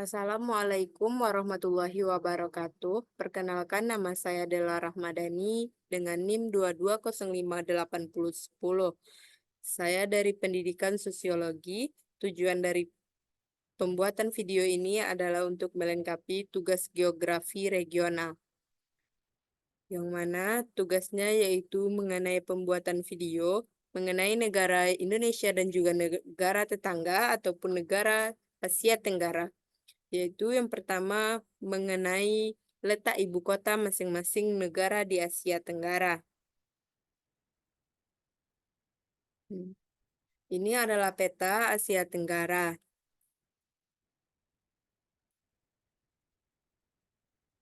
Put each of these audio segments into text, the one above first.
Assalamualaikum warahmatullahi wabarakatuh. Perkenalkan, nama saya Della Rahmadani dengan NIM 22058010. Saya dari Pendidikan Sosiologi. Tujuan dari pembuatan video ini adalah untuk melengkapi tugas geografi regional, yang mana tugasnya yaitu mengenai pembuatan video mengenai negara Indonesia dan juga negara tetangga ataupun negara Asia Tenggara, yaitu yang pertama mengenai letak ibu kota masing-masing negara di Asia Tenggara. Hmm. Ini adalah peta Asia Tenggara.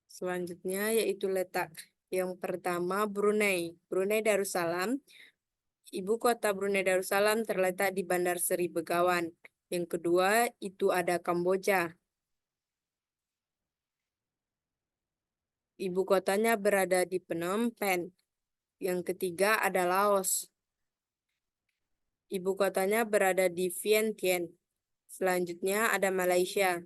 Selanjutnya yaitu letak yang pertama Brunei. Brunei Darussalam. Ibu kota Brunei Darussalam terletak di Bandar Seri Begawan. Yang kedua itu ada Kamboja. Ibu kotanya berada di Phnom Penh. Yang ketiga ada Laos. Ibu kotanya berada di Vientiane. Selanjutnya ada Malaysia,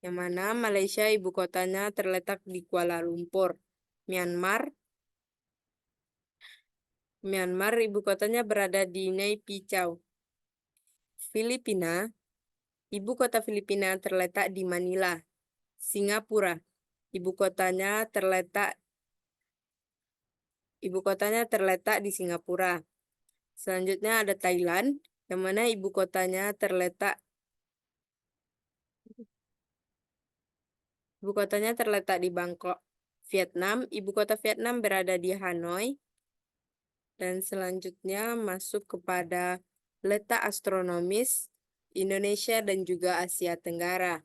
yang mana Malaysia ibu kotanya terletak di Kuala Lumpur. Myanmar ibu kotanya berada di Nay Pyi Chau. Filipina, ibu kota Filipina terletak di Manila. Singapura, ibu kotanya terletak di Singapura. Selanjutnya ada Thailand, yang mana ibu kotanya terletak di Bangkok. Vietnam, ibu kota Vietnam berada di Hanoi. Dan selanjutnya masuk kepada letak astronomis Indonesia dan juga Asia Tenggara.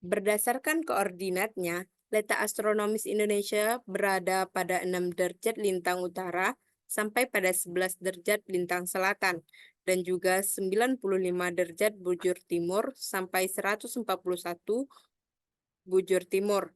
Berdasarkan koordinatnya, letak astronomis Indonesia berada pada 6 derajat lintang utara sampai pada 11 derajat lintang selatan, dan juga 95 derajat bujur timur sampai 141 bujur timur.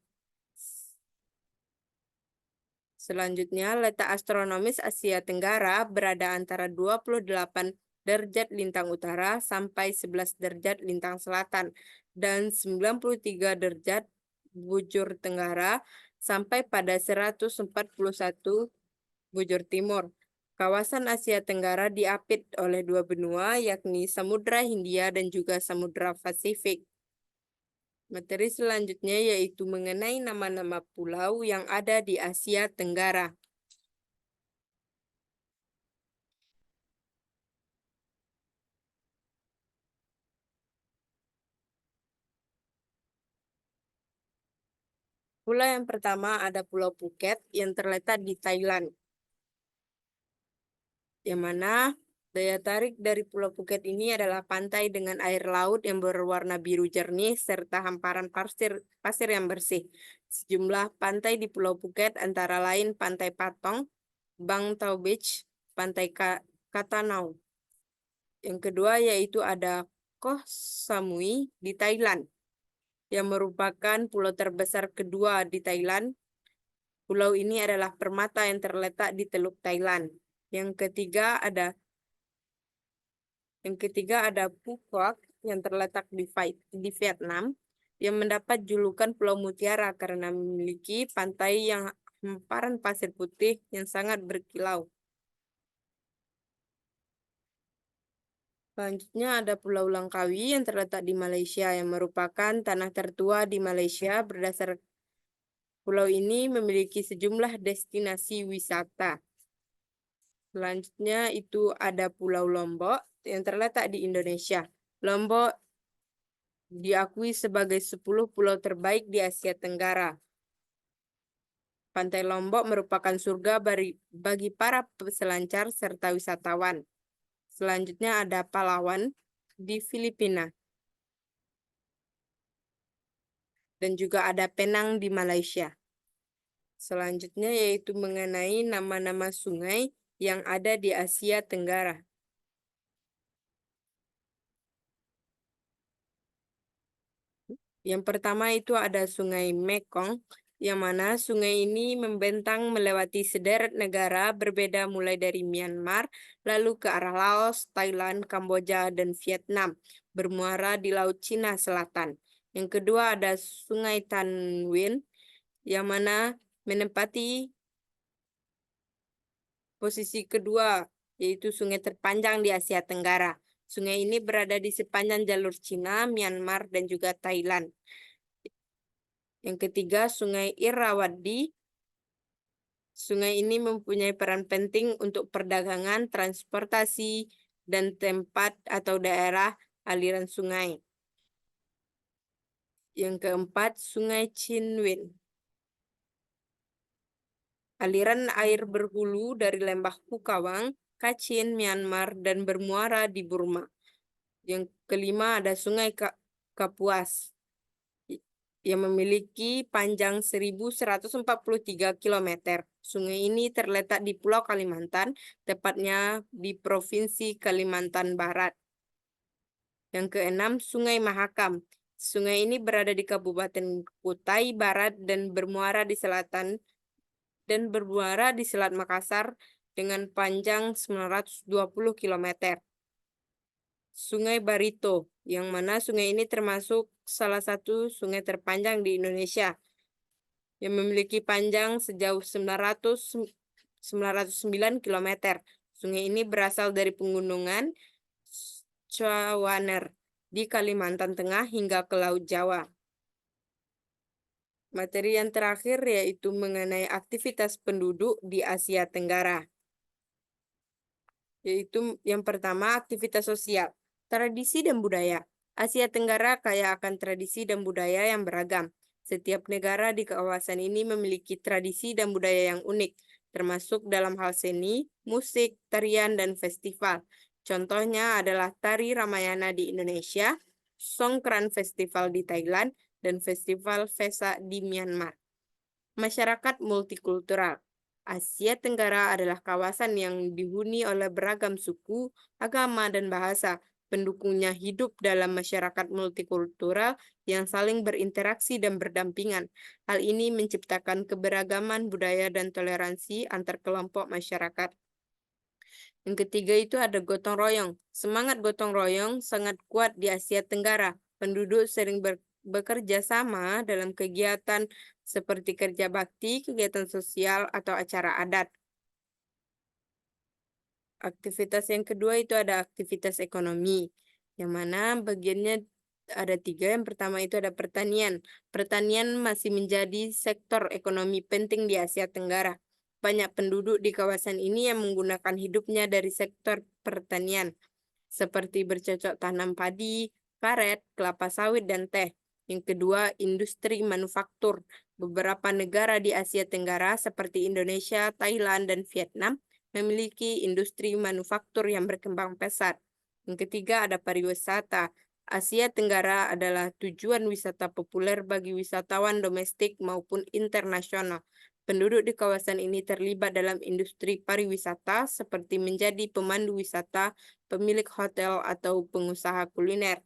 Selanjutnya, letak astronomis Asia Tenggara berada antara 28 derajat lintang utara sampai 11 derajat lintang selatan dan 93 derajat bujur tenggara sampai pada 141 bujur timur. Kawasan Asia Tenggara diapit oleh dua benua, yakni Samudra Hindia dan juga Samudra Pasifik. Materi selanjutnya yaitu mengenai nama-nama pulau yang ada di Asia Tenggara. Pulau yang pertama ada Pulau Phuket yang terletak di Thailand, yang mana daya tarik dari Pulau Phuket ini adalah pantai dengan air laut yang berwarna biru jernih serta hamparan pasir yang bersih. Sejumlah pantai di Pulau Phuket antara lain Pantai Patong, Bang Tao Beach, Pantai Katanau. Yang kedua yaitu ada Koh Samui di Thailand, yang merupakan pulau terbesar kedua di Thailand. Pulau ini adalah permata yang terletak di Teluk Thailand. Yang ketiga ada Phu Quoc yang terletak di Vietnam, yang mendapat julukan Pulau Mutiara karena memiliki pantai yang hamparan pasir putih yang sangat berkilau. Selanjutnya ada Pulau Langkawi yang terletak di Malaysia, yang merupakan tanah tertua di Malaysia. Pulau ini memiliki sejumlah destinasi wisata. Selanjutnya itu ada Pulau Lombok yang terletak di Indonesia. Lombok diakui sebagai 10 pulau terbaik di Asia Tenggara. Pantai Lombok merupakan surga bagi para peselancar serta wisatawan. Selanjutnya ada Palawan di Filipina. Dan juga ada Penang di Malaysia. Selanjutnya yaitu mengenai nama-nama sungai yang ada di Asia Tenggara. Yang pertama itu ada Sungai Mekong yang mana sungai ini membentang melewati sederet negara berbeda mulai dari Myanmar, lalu ke arah Laos, Thailand, Kamboja, dan Vietnam, bermuara di Laut Cina Selatan. Yang kedua ada Sungai Tan Nguyen, yang mana menempati posisi kedua, yaitu sungai terpanjang di Asia Tenggara. Sungai ini berada di sepanjang jalur Cina, Myanmar, dan juga Thailand. Yang ketiga, Sungai Irrawaddy. Sungai ini mempunyai peran penting untuk perdagangan, transportasi, dan tempat atau daerah aliran sungai. Yang keempat, Sungai Chinwin. Aliran air berhulu dari lembah Kukawang, Kachin, Myanmar, dan bermuara di Burma. Yang kelima ada Sungai Kapuas yang memiliki panjang 1.143 km. Sungai ini terletak di Pulau Kalimantan, tepatnya di Provinsi Kalimantan Barat. Yang keenam, Sungai Mahakam. Sungai ini berada di Kabupaten Kutai Barat dan bermuara di Selat Makassar dengan panjang 920 km. Sungai Barito, yang mana sungai ini termasuk salah satu sungai terpanjang di Indonesia, yang memiliki panjang sejauh 909 km. Sungai ini berasal dari pegunungan Chawaner di Kalimantan Tengah hingga ke Laut Jawa. Materi yang terakhir yaitu mengenai aktivitas penduduk di Asia Tenggara. Yaitu yang pertama, aktivitas sosial, tradisi dan budaya. Asia Tenggara kaya akan tradisi dan budaya yang beragam. Setiap negara di kawasan ini memiliki tradisi dan budaya yang unik, termasuk dalam hal seni, musik, tarian, dan festival. Contohnya adalah Tari Ramayana di Indonesia, Songkran Festival di Thailand, dan Festival Vesak di Myanmar. Masyarakat multikultural. Asia Tenggara adalah kawasan yang dihuni oleh beragam suku, agama, dan bahasa. Pendukungnya hidup dalam masyarakat multikultural yang saling berinteraksi dan berdampingan. Hal ini menciptakan keberagaman budaya dan toleransi antar kelompok masyarakat. Yang ketiga itu ada gotong royong. Semangat gotong royong sangat kuat di Asia Tenggara. Penduduk sering bekerja sama dalam kegiatan seperti kerja bakti, kegiatan sosial, atau acara adat. Aktivitas yang kedua itu ada aktivitas ekonomi, yang mana bagiannya ada tiga. Yang pertama itu ada pertanian. Pertanian masih menjadi sektor ekonomi penting di Asia Tenggara. Banyak penduduk di kawasan ini yang menggunakan hidupnya dari sektor pertanian, seperti bercocok tanam padi, karet, kelapa sawit, dan teh. Yang kedua, industri manufaktur. Beberapa negara di Asia Tenggara seperti Indonesia, Thailand, dan Vietnam memiliki industri manufaktur yang berkembang pesat. Yang ketiga ada pariwisata. Asia Tenggara adalah tujuan wisata populer bagi wisatawan domestik maupun internasional. Penduduk di kawasan ini terlibat dalam industri pariwisata seperti menjadi pemandu wisata, pemilik hotel, atau pengusaha kuliner.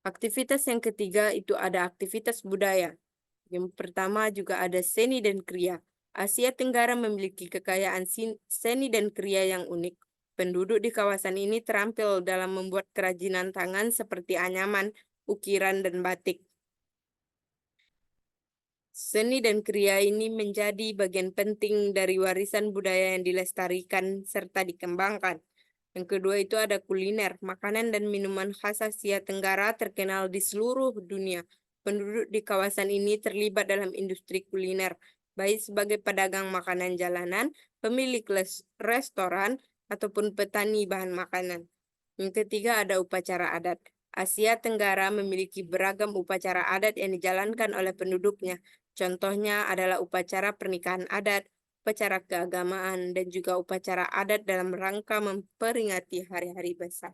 Aktivitas yang ketiga itu ada aktivitas budaya. Yang pertama juga ada seni dan kriya. Asia Tenggara memiliki kekayaan seni dan kriya yang unik. Penduduk di kawasan ini terampil dalam membuat kerajinan tangan seperti anyaman, ukiran, dan batik. Seni dan kriya ini menjadi bagian penting dari warisan budaya yang dilestarikan serta dikembangkan. Yang kedua itu ada kuliner. Makanan dan minuman khas Asia Tenggara terkenal di seluruh dunia. Penduduk di kawasan ini terlibat dalam industri kuliner, baik sebagai pedagang makanan jalanan, pemilik restoran, ataupun petani bahan makanan. Yang ketiga ada upacara adat. Asia Tenggara memiliki beragam upacara adat yang dijalankan oleh penduduknya. Contohnya adalah upacara pernikahan adat, upacara keagamaan, dan juga upacara adat dalam rangka memperingati hari-hari besar.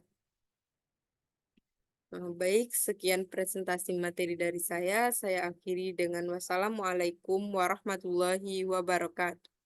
Baik, sekian presentasi materi dari saya. Saya akhiri dengan wassalamualaikum warahmatullahi wabarakatuh.